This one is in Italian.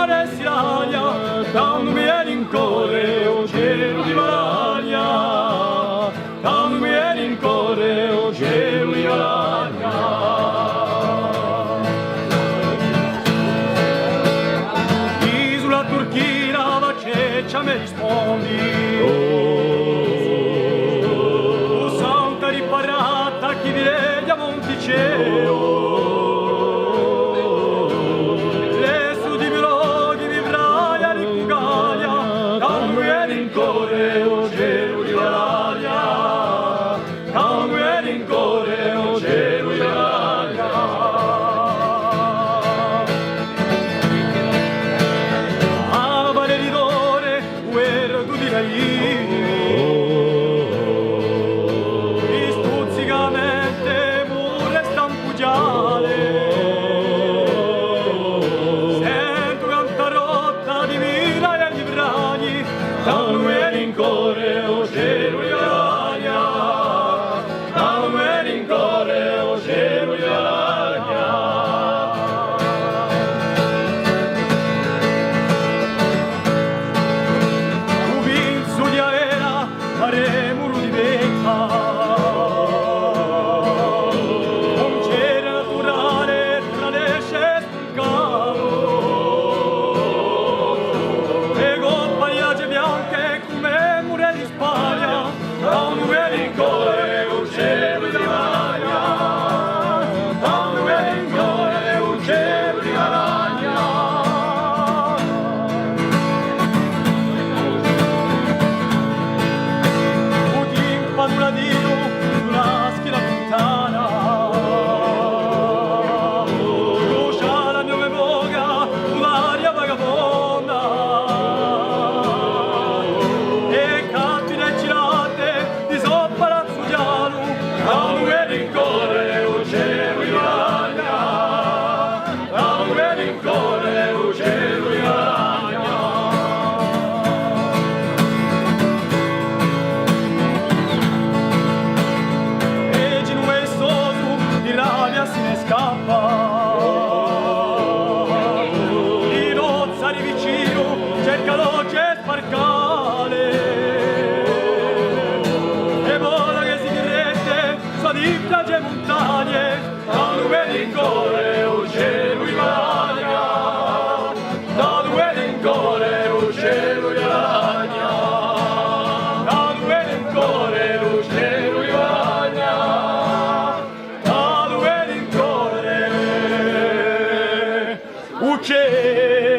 mare si raglia, quando mi rincorre o cielo di Valagna, quando mi rincorre o cielo di Valagna. Chi sulla turchina va ceccia mi rispondi, oh santa riparata chi vede a Monticeo. Stuzzicamente mure stampugiale, sento canta rotta di vina e di brani, da me rincorre o cielo di Valagna, da me rincorre o cielo di Valagna. Ubinzu di Aera, faremo di becca, se ne scappa, di nozza di vicino cerca loce sparcale, e vola che si dirette sua di piagge montagne, da dove rincorre un cielo di Valagna, da dove rincorre un cielo di Valagna, da dove rincorre un cielo di Valagna. Uccello